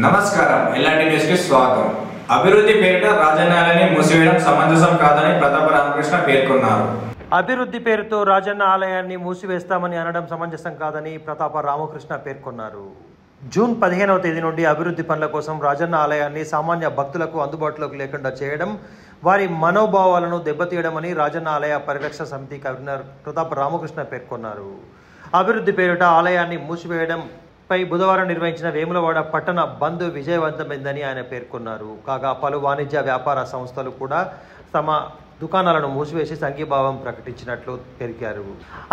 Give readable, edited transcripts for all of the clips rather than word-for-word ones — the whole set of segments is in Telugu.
నమస్కారం ఎల్ఆర్టీ న్యూస్ కి స్వాగతం. అభివృద్ధి పేరిట రాజన్నాలని మూసివేయడం సమంజసం కాదని ప్రతాప రామకృష్ణ పేర్కొన్నారు. అభివృద్ధి పేరుతో రాజన్న ఆలయాన్ని మూసివేస్తామని అనడం సమంజసం కాదని ప్రతాప రామకృష్ణ పేర్కొన్నారు. జూన్ 15వ తేదీ నుండి అభివృద్ధి పనుల కోసం రాజన్న ఆలయాన్ని సామాన్య భక్తులకు అందుబాటులోకి లేకుండా చేయడం వారి మనోభావాలను దెబ్బతీయడమని రాజన్న ఆలయ పరిరక్షణ సమితి కన్వీనర్ ప్రతాప రామకృష్ణ పేర్కొన్నారు. అభివృద్ధి పేరిట ఆలయాన్ని మూసివేయడం పై బుధవారం నిర్వహించిన వేములవాడ పట్టణ బంద్ విజయవంతమైందని ఆయన పేర్కొన్నారు. కాగా పలు వాణిజ్య వ్యాపార సంస్థలు కూడా తమ దుకాణాలను మూసివేసి సంఘీభావం ప్రకటించినట్లు తెలిపారు.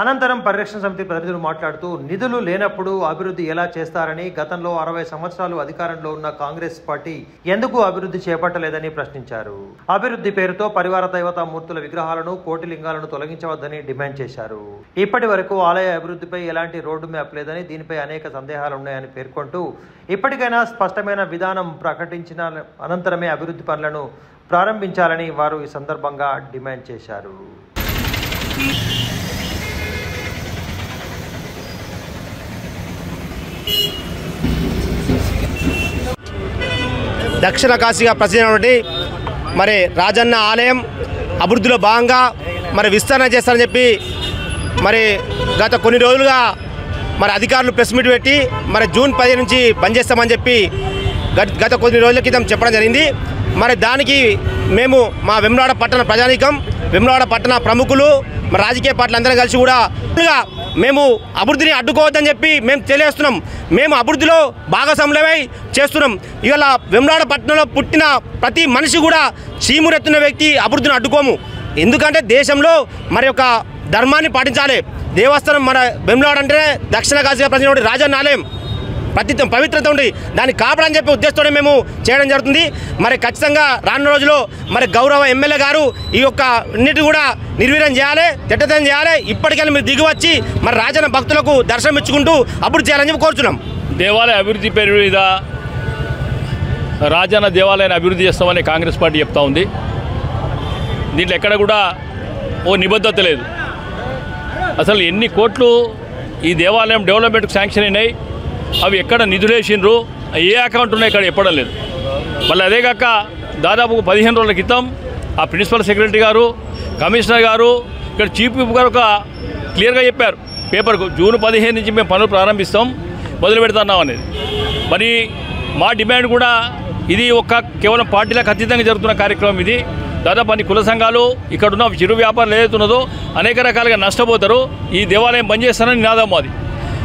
అనంతరం పరిరక్షణ సమితి ప్రతినిధులు మాట్లాడుతూ నిధులు లేనప్పుడు అభివృద్ధి ఎలా చేస్తారని, గతంలో 60 సంవత్సరాలు అధికారంలో ఉన్న కాంగ్రెస్ పార్టీ ఎందుకు అభివృద్ధి చేపట్టలేదని ప్రశ్నించారు. అభివృద్ధి పేరుతో పరివార దైవతా మూర్తుల విగ్రహాలను, కోటిలింగాలను తొలగించవద్దని డిమాండ్ చేశారు. ఇప్పటి వరకు ఆలయ అభివృద్ధిపై ఎలాంటి రోడ్డు మ్యాప్ లేదని, దీనిపై అనేక సందేహాలున్నాయని పేర్కొంటూ ఇప్పటికైనా స్పష్టమైన విధానం ప్రకటించిన అనంతరమే అభివృద్ధి పనులను ప్రారంభించాలని వారు ఈ సందర్భంగా డిమాండ్ చేశారు. దక్షిణ కాశీగా ప్రసిద్ధమైనటువంటి మరి రాజన్న ఆలయం అభివృద్ధిలో భాగంగా మరి విస్తరణ చేస్తారని చెప్పి మరి గత కొన్ని రోజులుగా మరి అధికారులు ప్రెస్ మీట్ పెట్టి మరి జూన్ 10 నుంచి బంద్ చేస్తామని చెప్పి గత కొన్ని రోజుల క్రితం చెప్పడం జరిగింది. మరి దానికి మేము మా వేములవాడ పట్టణ ప్రజానీకం, వేములవాడ పట్టణ ప్రముఖులు, మరి రాజకీయ పార్టీలు అందరం కలిసి కూడా మేము అభివృద్ధిని అడ్డుకోవద్దని చెప్పి మేము తెలియజేస్తున్నాం. మేము అభివృద్ధిలో భాగస్వాములమై చేస్తున్నాం. ఇవాళ వేములవాడ పట్టణంలో పుట్టిన ప్రతి మనిషి కూడా చీమురెత్తున్న వ్యక్తి అభివృద్ధిని అడ్డుకోము. ఎందుకంటే దేశంలో మరి ఒక ధర్మాన్ని పాటించాలి. దేవస్థానం మన వేములవాడ అంటే దక్షిణ కాశీగా ప్రసిద్ధి రాజన్న ఆలయం పవిత్రత ఉండి దాన్ని కాపాడని చెప్పి ఉద్దేశంతో మేము చేయడం జరుగుతుంది. మరి ఖచ్చితంగా రానున్న రోజుల్లో మరి గౌరవ ఎమ్మెల్యే గారు ఈ యొక్క అన్నిటి కూడా నిర్వీర్యం చేయాలి, తిట్టతం చేయాలి. ఇప్పటికైనా మీరు దిగివచ్చి మరి రాజన్న భక్తులకు దర్శనం ఇచ్చుకుంటూ అభివృద్ధి చేయాలని చెప్పి కోరుచున్నాం. దేవాలయ అభివృద్ధి పేరు మీద రాజన్న దేవాలయాన్ని అభివృద్ధి చేస్తామని కాంగ్రెస్ పార్టీ చెప్తా ఉంది. దీంట్లో ఎక్కడ కూడా ఓ నిబద్ధత లేదు. అసలు ఎన్ని కోట్లు ఈ దేవాలయం డెవలప్మెంట్కి శాంక్షన్ అయినాయి, అవి ఎక్కడ నిధులు వేసిండ్రు, ఏ అకౌంట్ ఉన్నాయి ఇక్కడ చెప్పడం లేదు. మళ్ళీ అదే కాక దాదాపు 15 రోజుల క్రితం ఆ ప్రిన్సిపల్ సెక్రటరీ గారు, కమిషనర్ గారు, ఇక్కడ చీఫ్ విప్ గారు ఒక క్లియర్గా చెప్పారు పేపర్కు, జూన్ 15 నుంచి మేము పనులు ప్రారంభిస్తాం, మొదలు పెడుతున్నాం అనేది. మరి మా డిమాండ్ కూడా ఇది కేవలం పార్టీలకు అతీతంగా జరుగుతున్న కార్యక్రమం. ఇది దాదాపు అన్ని కుల సంఘాలు, ఇక్కడున్న చిరు వ్యాపారాలు ఏదైతున్నదో అనేక రకాలుగా నష్టపోతారు. ఈ దేవాలయం బంద్ చేస్తానని నినాదం అది.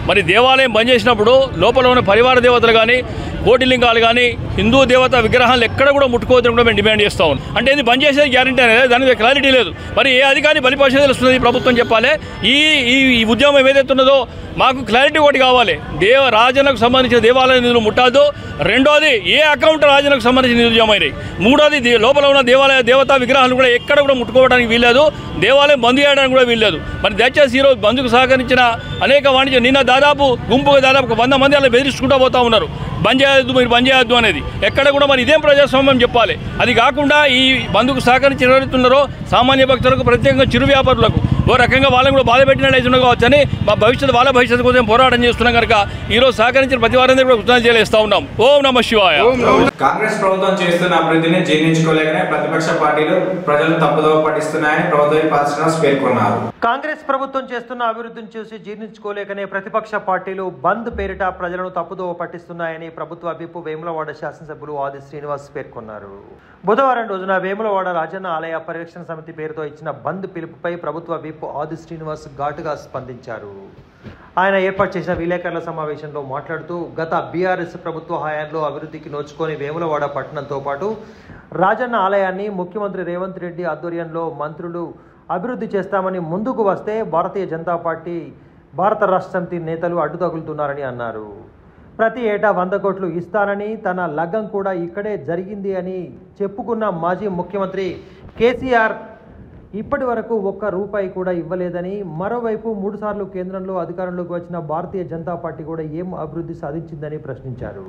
మరి దేవాలయం బంద్ చేసినప్పుడు లోపల ఉన్న పరివార దేవతలు కానీ, కోటిలింగాలు కానీ, హిందూ దేవత విగ్రహాలు ఎక్కడ కూడా ముట్టుకోవద్దని కూడా మేము డిమాండ్ చేస్తూ ఉన్నాం. అంటే ఇది బంద్ చేసేది గ్యారంటీ అనేది, దాని మీద క్లారిటీ లేదు. మరి ఏ అధికారి బలిపరిష తెలుస్తుంది, ప్రభుత్వం చెప్పాలి. ఈ ఉద్యమం ఏదైతే ఉన్నదో మాకు క్లారిటీ ఒకటి కావాలి. రాజన్నకు సంబంధించిన దేవాలయ నిధులు ముట్టాదు. రెండోది ఏ అకౌంట్ రాజన్నకు సంబంధించిన నిధులు జమ అయినాయి. మూడోది లోపల ఉన్న దేవతా విగ్రహాలు కూడా ఎక్కడ కూడా ముట్టుకోవడానికి వీల్లేదు, దేవాలయం బంద్ చేయడానికి కూడా వీల్లేదు. మరి దయచేసి ఈరోజు బంద్కు సహకరించిన అనేక వాణిజ్య నిన్న గుంపుగా దాదాపు 100 మంది అలా బెదిరించుకుంటూ పోతూ ఉన్నారు. బంద్ చేయొద్దు, మీరు బంద్ చేయొద్దు అనేది. ఎక్కడ కూడా మరి ఇదేం ప్రజాస్వామ్యం చెప్పాలి. అది కాకుండా ఈ బంద్కు సహకరించి ఎవరెత్తున్నారో సామాన్య భక్తులకు, ప్రత్యేకంగా చిరు వ్యాపారులకు ఓ రకంగా వాళ్ళని కూడా బాధ పెట్టినట్టు కావచ్చని మా వాళ్ళ భవిష్యత్తు కోసం పోరాటం చేస్తున్నాం కనుక ఈరోజు సహకరించిన ప్రతి వారందరూ కూడా కృతజ్ఞతలు తెలియజేస్తా ఉన్నాం. ఓం నమః శివాయ. కాంగ్రెస్ ప్రభుత్వం చేస్తున్న అభివృద్ధిని జీర్ణించుకోలేకనే ప్రతిపక్ష పార్టీలు ప్రజలు తప్పుదోవ పట్టిస్తున్నాయని ప్రభుత్వ పేర్కొన్నారు. కాంగ్రెస్ ప్రభుత్వం చేస్తున్న అభివృద్ధిని చూసి జీర్ణించుకోలేకనే ప్రతిపక్ష పార్టీలు బంద్ పేరిట ప్రజలను తప్పుదోవ పట్టిస్తున్నాయని ప్రభుత్వ విప్ వేములవాడ శాసనసభ్యులు ఆది శ్రీనివాస్ పేర్కొన్నారు. బుధవారం రోజున వేములవాడ రాజన్న ఆలయ పరిరక్షణ సమితి పేరుతో ఇచ్చిన బంద్ పిలుపుపై ప్రభుత్వ విప్ ఆది శ్రీనివాస్ ఘాటుగా స్పందించారు. ఆయన ఏర్పాటు చేసిన విలేకరుల సమావేశంలో మాట్లాడుతూ గత బీఆర్ఎస్ ప్రభుత్వ హయాంలో అభివృద్ధికి నోచుకొని వేములవాడ పట్టణంతో పాటు రాజన్న ఆలయాన్ని ముఖ్యమంత్రి రేవంత్ రెడ్డి ఆధ్వర్యంలో మంత్రులు అభివృద్ధి చేస్తామని ముందుకు వస్తే భారతీయ జనతా పార్టీ భారత రాష్ట్ర సమితి నేతలు అడ్డుతగులుతున్నారని అన్నారు. ప్రతి ఏటా 100 కోట్లు ఇస్తానని, తన లగ్గం కూడా ఇక్కడే జరిగింది అని చెప్పుకున్న మాజీ ముఖ్యమంత్రి కేసీఆర్ ఇప్పటి వరకు ₹1 కూడా ఇవ్వలేదని, మరోవైపు 3 సార్లు కేంద్రంలో అధికారంలోకి వచ్చిన భారతీయ జనతా పార్టీ కూడా ఏం అభివృద్ధి సాధించిందని ప్రశ్నించారు.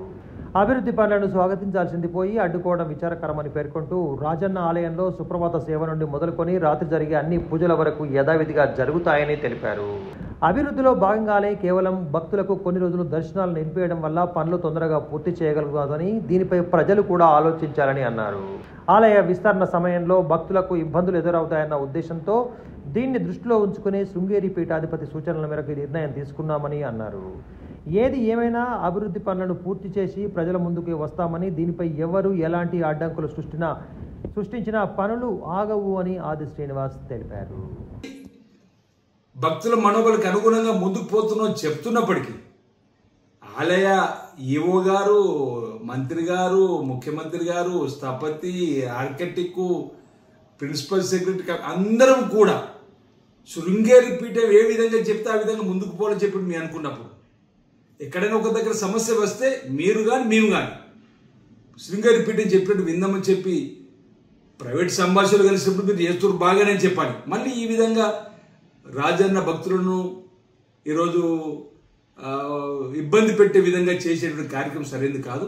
అభివృద్ధి పనులను స్వాగతించాల్సింది పోయి అడ్డుకోవడం విచారకరమని పేర్కొంటూ రాజన్న ఆలయంలో సుప్రభాత సేవ నుండి మొదలుకొని రాత్రి జరిగే అన్ని పూజల వరకు యథావిధిగా జరుగుతాయని తెలిపారు. అభివృద్ధిలో భాగంగానే కేవలం భక్తులకు కొన్ని రోజులు దర్శనాలు నిలిపేయడం వల్ల పనులు తొందరగా పూర్తి చేయగలుగుతాదని దీనిపై ప్రజలు కూడా ఆలోచించాలని అన్నారు. ఆలయ విస్తరణ సమయంలో భక్తులకు ఇబ్బందులు ఎదురవుతాయన్న ఉద్దేశంతో దీన్ని దృష్టిలో ఉంచుకుని శృంగేరి పీఠాధిపతి సూచనల మేరకు నిర్ణయం తీసుకున్నామని అన్నారు. ఏది ఏమైనా అభివృద్ధి పనులను పూర్తి చేసి ప్రజల ముందుకు వస్తామని, దీనిపై ఎవరు ఎలాంటి అడ్డంకులు సృష్టించిన పనులు ఆగవు అని ఆది శ్రీనివాస్ తెలిపారు. భక్తుల మనోబలకు అనుగుణంగా ముందుకు పోతున్నాం చెప్తున్నప్పటికీ ఆలయ ఈవో గారు, మంత్రి గారు, ముఖ్యమంత్రి గారు, స్థపతి, ఆర్కిటెక్ట్, ప్రిన్సిపల్ సెక్రటరీ అందరం కూడా శృంగేరి పీఠం ఏ విధంగా చెప్తే ఆ విధంగా ముందుకు పోవాలని చెప్పి మేము అనుకున్నప్పుడు ఎక్కడైనా ఒక దగ్గర సమస్య వస్తే మీరు కానీ మేము కానీ శృంగేరి పీఠం చెప్పినట్టు విందామని చెప్పి ప్రైవేట్ సంభాషణలు కలిసినప్పుడు మీరు చేస్తున్నారు బాగానే చెప్పాలి. మళ్ళీ ఈ విధంగా రాజన్న భక్తులను ఈరోజు ఇబ్బంది పెట్టే విధంగా చేసేటువంటి కార్యక్రమం సరైనది కాదు.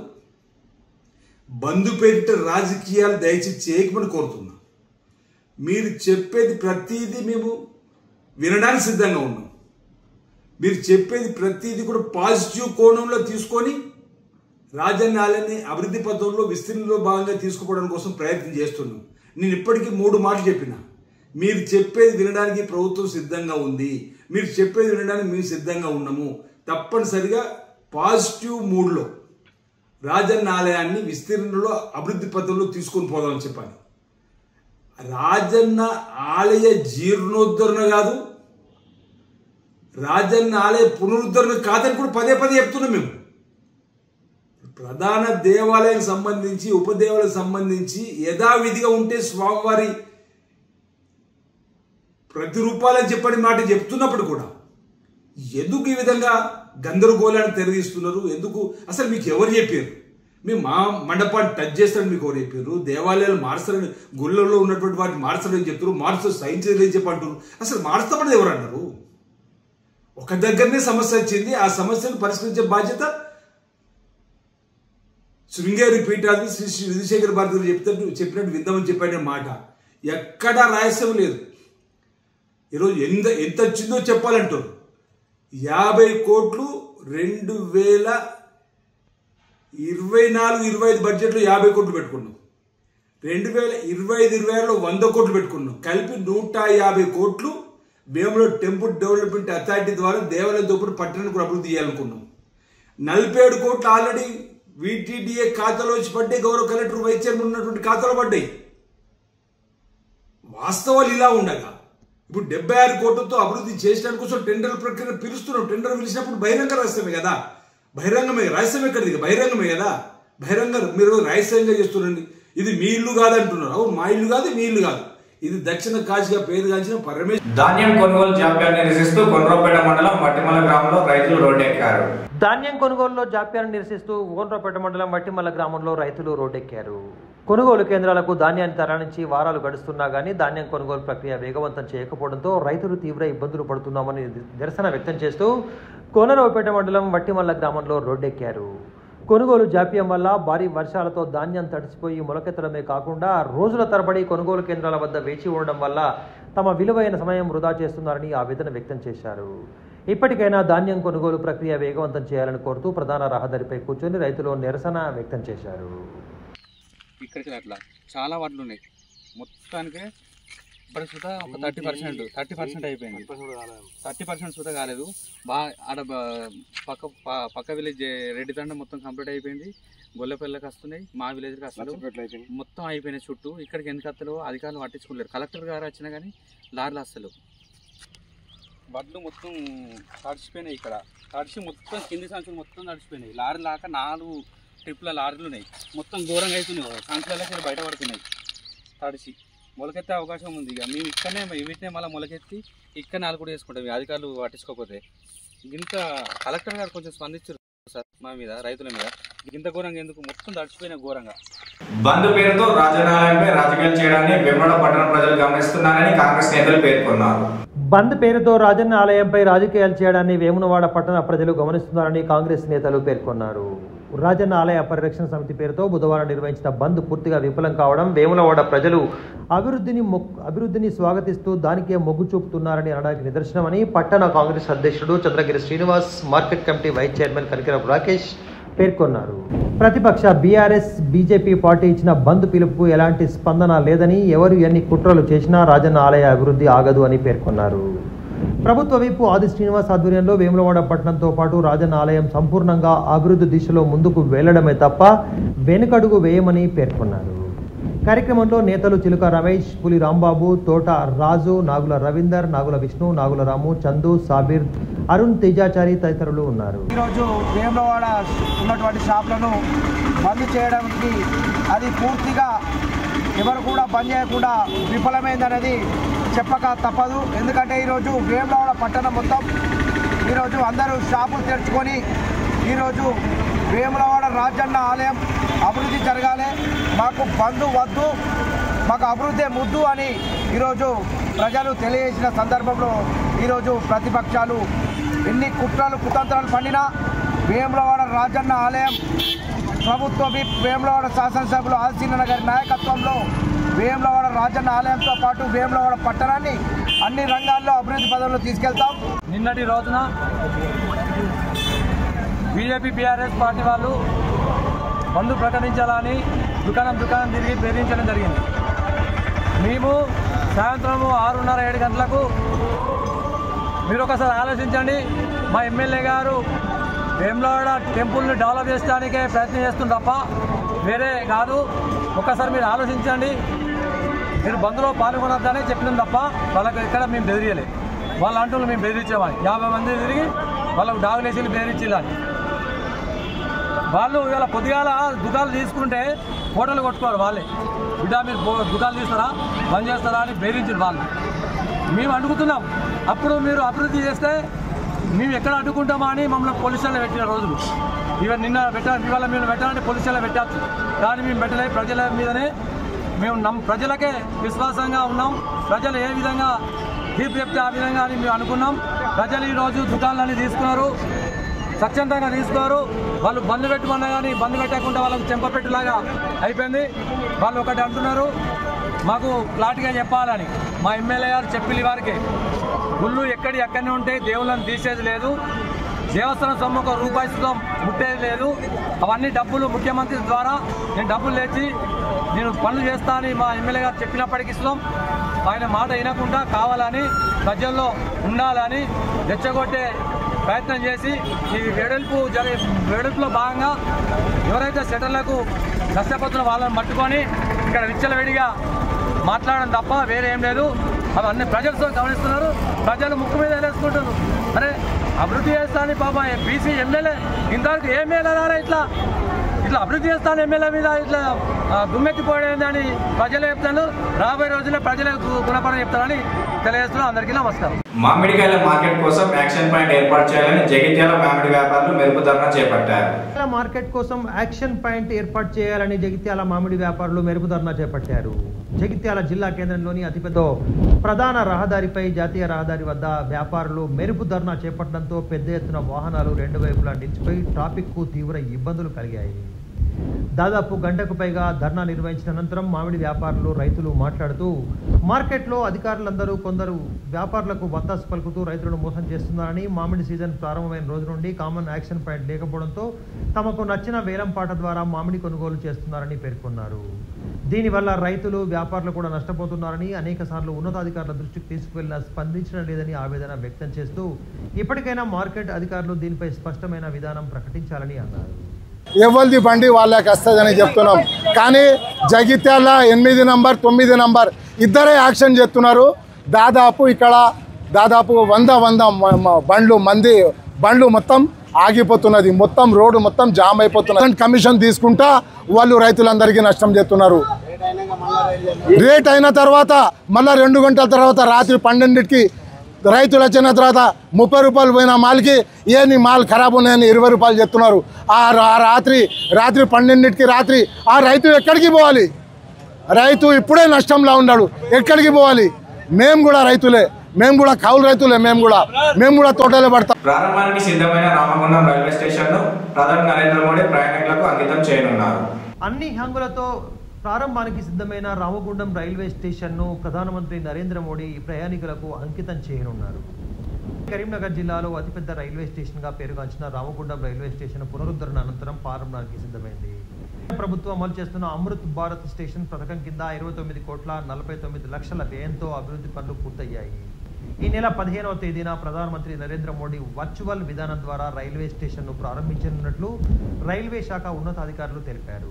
బంధు పేరిట రాజకీయాలు దయచేసి చేయకమని కోరుతున్నా. మీరు చెప్పేది ప్రతిదీ మేము వినడానికి సిద్ధంగా ఉన్నాం. మీరు చెప్పేది ప్రతిదీ కూడా పాజిటివ్ కోణంలో తీసుకొని రాజన్న ఆలయాన్ని అభివృద్ధి పథంలో విస్తరణలో భాగంగా తీసుకుపోవడం కోసం ప్రయత్నం చేస్తున్నాం. నేను ఇప్పటికీ 3 మాటలు చెప్పిన. మీరు చెప్పేది వినడానికి ప్రభుత్వం సిద్ధంగా ఉంది, మీరు చెప్పేది వినడానికి మేము సిద్ధంగా ఉన్నాము. తప్పనిసరిగా పాజిటివ్ మూడ్లో రాజన్న ఆలయాన్ని విస్తీర్ణంలో అభివృద్ధి పథంలో తీసుకొని పోదామని చెప్పాలి. రాజన్న ఆలయ జీర్ణోద్ధరణ కాదు, రాజన్న ఆలయ పునరుద్ధరణ కాదని కూడా పదే పదే చెప్తున్నాం. మేము ప్రధాన దేవాలయానికి సంబంధించి ఉపదేవాలకు సంబంధించి యథావిధిగా ఉంటే స్వామివారి ప్రతిరూపాలని చెప్పని మాట చెప్తున్నప్పుడు కూడా ఎందుకు ఈ విధంగా గందరగోళాన్ని తెరదీస్తున్నారు? ఎందుకు అసలు మీకు ఎవరు చెప్పారు? మేము మా మండపాన్ని టచ్ చేస్తారని మీకు ఎవరు చెప్పారు? దేవాలయాలు మార్చాలని, గుళ్ళల్లో ఉన్నటువంటి వాటిని మార్చాలని చెప్తారు, మార్చు సహించలేని చెప్పి అంటారు. అసలు మార్చమని ఎవరు అన్నారు? ఒక దగ్గరనే సమస్య వచ్చింది, ఆ సమస్యను పరిష్కరించే బాధ్యత శృంగేరి పీఠాధిపతి శ్రీ శ్రీ విధుశేఖర భారతి గారు చెప్పినట్టు విందామని చెప్పాడనే మాట ఎక్కడా రహస్యం లేదు. ఈరోజు ఎంత వచ్చిందో చెప్పాలంటారు. 50 కోట్లు 2024-25 బడ్జెట్లో 50 కోట్లు పెట్టుకున్నాం. 2025-26లో 100 కోట్లు పెట్టుకున్నాం. కలిపి 150 కోట్లు వేముల టెంపుల్ డెవలప్మెంట్ అథారిటీ ద్వారా దేవాలయంతో పాటు పట్టణానికి అభివృద్ధి చేయాలనుకున్నాం. 47 కోట్లు ఆల్రెడీ VTDA ఖాతాలో వచ్చి పడ్డాయి, గౌరవ కలెక్టర్ వైస్ చైర్మన్ ఉన్నటువంటి ఖాతాలో పడ్డాయి. వాస్తవాలు ఇలా ఉండగా ఇప్పుడు 76 కోట్లతో అభివృద్ధి చేయడానికి కోసం టెండర్ ప్రక్రియ పిలుస్తున్నాం. టెండర్ పిలిచినప్పుడు బహిరంగ రహస్యమే కదా, బహిరంగమే, రహస్యం ఎక్కడిది, బహిరంగమే కదా. బహిరంగ మీరు రహస్యంగా చేస్తున్నారండి. ఇది మీ ఇల్లు కాదంటున్నారు. అవును, మా ఇల్లు కాదు, మీ ఇల్లు కాదు. ఇది దక్షిణ కాశీగా పేరుగాంచిన పరమేశ్వర. ధాన్యం కొనుగోలు జాప్యాన్ని నిరసిస్తూ కొండ్రపేట మండలం మట్టిమల్ల గ్రామంలో రైతులు రోడ్డెక్కారు. ధాన్యం కొనుగోలులో జాప్యాన్ని నిరసిస్తూ కొండ్రపేట మండలం మట్టిమల్ల గ్రామంలో రైతులు రోడ్డెక్కారు. కొనుగోలు కేంద్రాలకు ధాన్యాన్ని తరలించి వారాలు గడుస్తున్నా కానీ ధాన్యం కొనుగోలు ప్రక్రియ వేగవంతం చేయకపోవడంతో రైతులు తీవ్ర ఇబ్బందులు పడుతున్నామని నిరసన వ్యక్తం చేస్తూ కోనరావుపేట మండలం మట్టిమల్ల గ్రామంలో రోడ్డెక్కారు. కొనుగోలు జాప్యం వల్ల భారీ వర్షాలతో ధాన్యం తడిసిపోయి మొలకెత్తడమే కాకుండా రోజుల తరబడి కొనుగోలు కేంద్రాల వద్ద వేచి ఉండడం వల్ల తమ విలువైన సమయం వృధా చేస్తున్నారని ఆవేదన వ్యక్తం చేశారు. ఇప్పటికైనా ధాన్యం కొనుగోలు ప్రక్రియ వేగవంతం చేయాలని కోరుతూ ప్రధాన రహదారిపై కూర్చొని రైతులు నిరసన వ్యక్తం చేశారు. ఇక్కడికి అట్లా చాలా వడ్లు ఉన్నాయి. మొత్తానికి ఇప్పటి సుతా ఒక 30% అయిపోయింది. 30% సుతా కాలేదు. బాగా ఆడ పక్క విలేజ్ రెడ్డి తండ మొత్తం కంప్లీట్ అయిపోయింది. గొల్లపల్లికి వస్తున్నాయి, మా విలేజ్కి వస్తారు, మొత్తం అయిపోయినాయి. చుట్టూ ఇక్కడికి ఎందుకు వస్తలేవు అధికారులు పట్టించుకోలేరు. కలెక్టర్ గారు వచ్చినా కానీ లారీలు వస్తలేవు. వడ్లు మొత్తం తడిచిపోయినాయి. ఇక్కడ తడిచి మొత్తం కింది సంచులు మొత్తం తడిచిపోయినాయి. లారీ లాక 4 ట్రిప్ల లారీలు ఉన్నాయి. మొత్తం ఘోరంగా అవుతున్నాయి. సంచులకి బయట పడుతున్నాయి తడిచి. మొలకెత్తే అవకాశం ఉంది. ఇక మేము ఇక్కడనే వీటినే మళ్ళీ మొలకెత్తి ఇక్కడ కూడా వేసుకుంటాం అధికారులు పట్టించుకోకపోతే. ఇంత కలెక్టర్ గారు కొంచెం స్పందించారు సార్ మా మీద, రైతుల మీద. ఇంత ఘోరంగా ఎందుకు, మొత్తం తడిచిపోయిన ఘోరంగా. బంద్ పేరుతో రాజనాలయంపై రాజకీయాలు చేయడాన్ని వేములవాడ పట్టణ ప్రజలు గమనిస్తున్నారని కాంగ్రెస్ నేతలు పేర్కొన్నారు. బంద్ పేరుతో రాజన్న ఆలయంపై రాజకీయాలు చేయడాన్ని వేములవాడ పట్టణ ప్రజలు గమనిస్తున్నారని కాంగ్రెస్ నేతలు పేర్కొన్నారు. రాజన్న ఆలయ పరిరక్షణ సమితి పేరుతో బుధవారం నిర్వహించిన బంద్ పూర్తిగా విఫలం కావడం, వేములవాడ ప్రజలు అభివృద్ధిని స్వాగతిస్తూ దానికే మొగ్గు చూపుతున్నారని అనడానికి నిదర్శనమని పట్టణ కాంగ్రెస్ అధ్యక్షుడు Chandragiri Srinivas, market committee vice chairman Kanikarapu Rakesh పేర్కొన్నారు. ప్రతిపక్ష బీఆర్ఎస్, బీజేపీ పార్టీ ఇచ్చిన బంద్ పిలుపుకు ఎలాంటి స్పందన లేదని, ఎవరు ఎన్ని కుట్రలు చేసినా రాజన్న ఆలయ అభివృద్ధి ఆగదు అని పేర్కొన్నారు. ప్రభుత్వ వైపు ఆది శ్రీనివాస్ ఆధ్వర్యంలో వేములవాడ పట్టణంతో పాటు రాజన్న ఆలయం సంపూర్ణంగా అభివృద్ధి దిశలో ముందుకు వెళ్లడమే తప్ప వెనుకడుగు వేయమని పేర్కొన్నారు. కార్యక్రమంలో నేతలు చిలుక రమేష్, పులి రాంబాబు, తోట రాజు, నాగుల రవీందర్, నాగుల విష్ణు, నాగుల రాము, చందు, సాబీర్, అరుణ్ తేజాచారి తదితరులు ఉన్నారు. ఈరోజు వేములవాడ ఉన్నటువంటి షాపులను బంద్ చేయడానికి అది పూర్తిగా ఎవరు కూడా బంద్ చేయకుండా విఫలమైందనేది చెప్పక తప్పదు. ఎందుకంటే ఈరోజు వేములవాడ పట్టణం మొత్తం ఈరోజు అందరూ షాపులు తెరుచుకొని ఈరోజు వేములవాడ రాజన్న ఆలయం అభివృద్ధి జరగాలి, మాకు బంధు వద్దు, మాకు అభివృద్ధి ముద్దు అని ఈరోజు ప్రజలు తెలియజేసిన సందర్భంలో ఈరోజు ప్రతిపక్షాలు ఎన్ని కుట్రలు కుతంత్రాలు పండినా వేములవాడ రాజన్న ఆలయం ప్రభుత్వ వేములవాడ శాసనసభ్యులు ఆదిశీలన గారి నాయకత్వంలో వేములవాడ రాజన్న ఆలయంతో పాటు వేములవాడ పట్టణాన్ని అన్ని రంగాల్లో అభివృద్ధి పదవుల్లో తీసుకెళ్తాం. నిన్నటి రోజున బీజేపీ బీఆర్ఎస్ పార్టీ వాళ్ళు బంద్ ప్రకటించాలని దుకాణం తిరిగి బెదిరించడం జరిగింది. మేము సాయంత్రం 6:30-7 గంటలకు మీరు ఒకసారి ఆలోచించండి, మా ఎమ్మెల్యే గారు వేములవాడ టెంపుల్ని డెవలప్ చేయడానికే ప్రయత్నం చేస్తుంది తప్ప వేరే కాదు. ఒకసారి మీరు ఆలోచించండి. మీరు బంద్లో పాల్గొనొద్దని చెప్పినాం తప్ప వాళ్ళకి ఇక్కడ మేము బెదిరియలేదు. వాళ్ళ అంటూ మేము బెదిరించేవాళ్ళం. 50 మంది తిరిగి వాళ్ళకు డాగులేసి బెదిరించాలని. వాళ్ళు ఇవాళ పొద్దుగాల దుకాణాలు తీసుకుంటే ఫోటోలు కొట్టుకోరు వాళ్ళే. బిడ్డ మీరు దుకాణాలు తీస్తారా, బంద్ చేస్తారా అని బెదిరించారు వాళ్ళు. మేము అడుగుతున్నాం, అప్పుడు మీరు అభివృద్ధి చేస్తే మేము ఎక్కడ అడ్డుకుంటామా అని మమ్మల్ని పోలీస్ స్టేషన్లో పెట్టిన రోజులు ఇవాళ ఇవాళ మేము పెట్టాలంటే పోలీస్ స్టేషన్లో పెట్టచ్చు. కానీ మేము పెట్టలేదు. ప్రజల మీదనే మేము ప్రజలకే విశ్వాసంగా ఉన్నాం. ప్రజలు ఏ విధంగా తీర్పు చెప్తే ఆ విధంగా అని మేము అనుకున్నాం. ప్రజలు ఈరోజు దుకాణాలన్నీ తీసుకున్నారు, స్వచ్ఛందంగా తీసుకున్నారు. వాళ్ళు బంద్ పెట్టుకున్నా కానీ బంద్ పెట్టకుండా వాళ్ళకు చెంపపెట్టులాగా అయిపోయింది. వాళ్ళు ఒకటి అంటున్నారు, మాకు క్లాట్గా చెప్పాలని. మా ఎమ్మెల్యే గారు చెప్పిన వారికి గుళ్ళు ఎక్కడనే ఉంటే దేవుళ్ళని తీసేది లేదు, దేవస్థానం సొమ్ము ₹1 సుతం ముట్టేది లేదు. అవన్నీ డబ్బులు ముఖ్యమంత్రి ద్వారా నేను డబ్బులు లేచి నేను పనులు చేస్తా అని మా ఎమ్మెల్యే గారు చెప్పినప్పటికీ ఇస్తాం. ఆయన మాట వినకుండా కావాలని ప్రజల్లో ఉండాలని రెచ్చగొట్టే ప్రయత్నం చేసి ఈ వెడల్పులో భాగంగా ఎవరైతే సెటర్లకు నష్టపోతున్న వాళ్ళని పట్టుకొని ఇక్కడ విచ్చలవిడిగా మాట్లాడడం తప్ప వేరే ఏం లేదు. అవన్నీ ప్రజలతో గమనిస్తున్నారు. ప్రజలు ముక్కు మీద వేసుకుంటున్నారు. అరే అభివృద్ధి చేస్తాను పాప బీసీ ఎమ్మెల్యే ఇంతవరకు ఏం మేలరా ఇట్లా అభివృద్ధి చేస్తాను ఎమ్మెల్యే మీద ఇట్లా దుమ్మెత్తిపోయింది అని ప్రజలు చెప్తాను. రాబోయే రోజుల్లో ప్రజలకు గుణపడం చెప్తారని తెలియజేస్తున్నాం. అందరికీ నమస్కారం. మామిడికాయల మార్కెట్ కోసం యాక్షన్ పాయింట్ ఏర్పాటు చేయాలని జగిత్యాల మామిడి వ్యాపారులు మెరుపు ధర్నా చేపట్టారు. మార్కెట్ కోసం యాక్షన్ పాయింట్ ఏర్పాటు చేయాలని జగిత్యాల మామిడి వ్యాపారులు మెరుపు ధర్నా చేపట్టారు. జగిత్యాల జిల్లా కేంద్రంలోని అతిపెద్ద ప్రధాన రహదారిపై జాతీయ రహదారి వద్ద వ్యాపారులు మెరుపు ధర్నా చేపట్టడంతో పెద్ద ఎత్తున వాహనాలు రెండు వైపులా నిలిచిపోయి ట్రాఫిక్కు తీవ్ర ఇబ్బందులు కలిగాయి. దాదాపు గంటకు పైగా ధర్నా నిర్వహించిన అనంతరం మామిడి వ్యాపారులు, రైతులు మాట్లాడుతూ మార్కెట్లో అధికారులందరూ కొందరు వ్యాపారులకు వత్తాసు పలుకుతూ రైతులను మోసం చేస్తున్నారని, మామిడి సీజన్ ప్రారంభమైన రోజు నుండి కామన్ యాక్షన్ పాయింట్ లేకపోవడంతో తమకు నచ్చిన వేలంపాట ద్వారా మామిడి కొనుగోలు చేస్తున్నారని పేర్కొన్నారు. దీనివల్ల రైతులు, వ్యాపారులు కూడా నష్టపోతున్నారని, అనేక సార్లు ఉన్నతాధికారుల దృష్టికి తీసుకువెళ్లినా స్పందించడం లేదని ఆవేదన వ్యక్తం చేస్తూ ఇప్పటికైనా మార్కెట్ అధికారులు దీనిపై స్పష్టమైన విధానం ప్రకటించాలని అన్నారు. ఎవరిది బండి వాళ్ళకి వస్తుందని చెప్తున్నాం. కానీ జగిత్యాల 8 నంబర్ 9 నంబర్ ఇద్దరే యాక్షన్ చేస్తున్నారు. ఇక్కడ దాదాపు 100 బండ్లు మొత్తం ఆగిపోతున్నది. మొత్తం రోడ్డు మొత్తం జామ్ అయిపోతున్నది. కమిషన్ తీసుకుంటా వాళ్ళు రైతులందరికీ నష్టం చేస్తున్నారు. రేట్ అయిన తర్వాత మళ్ళీ 2 గంటల తర్వాత రాత్రి 12కి రైతులు వచ్చిన తర్వాత 30 రూపాయలు పోయిన మాల్కి నీ మాల్ ఖరాబ్ ఉన్నాయని 20 రూపాయలు చెప్తున్నారు. ఆ రాత్రి 12కి రాత్రి ఆ రైతు ఎక్కడికి పోవాలి? రైతు ఇప్పుడే నష్టంలో ఉన్నాడు, ఎక్కడికి పోవాలి? మేము కూడా రైతులే, మేము కూడా కౌలు రైతులే, మేము కూడా తోటలో పడతాం. ప్రారంభానికి సిద్ధమైన రామగుండం రైల్వే స్టేషన్ ను ప్రధాని నరేంద్ర మోడీ ప్రయాణికులకు అంకితం చేయనున్నారు. అన్ని హంగులతో ప్రారంభానికి సిద్ధమైన రామగుండం రైల్వే స్టేషన్ను ప్రధానమంత్రి నరేంద్ర మోడీ ప్రయాణికులకు అంకితం చేయనున్నారు. కరీంనగర్ జిల్లాలో అతిపెద్ద రైల్వే స్టేషన్గా పేరుగాంచిన రామగుండం రైల్వే స్టేషన్ పునరుద్ధరణ అనంతరం ప్రారంభానికి సిద్ధమైంది. ప్రభుత్వం అమలు చేస్తున్న అమృత్ భారత్ స్టేషన్ పథకం కింద 29,49,00,000 వ్యయంతో అభివృద్ధి పనులు పూర్తయ్యాయి. ఈ నెల 15వ తేదీన ప్రధానమంత్రి నరేంద్ర మోడీ వర్చువల్ విధానం ద్వారా రైల్వే స్టేషన్ను ప్రారంభించనున్నట్లు రైల్వే శాఖ ఉన్నతాధికారులు తెలిపారు.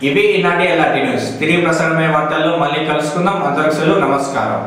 ఇవి ఈనాటి ఎల్ఆర్టీ న్యూస్. తిరిగి ప్రసారమయ్యే వార్తల్లో మళ్ళీ కలుసుకుందాం. అందరికీ నమస్కారం.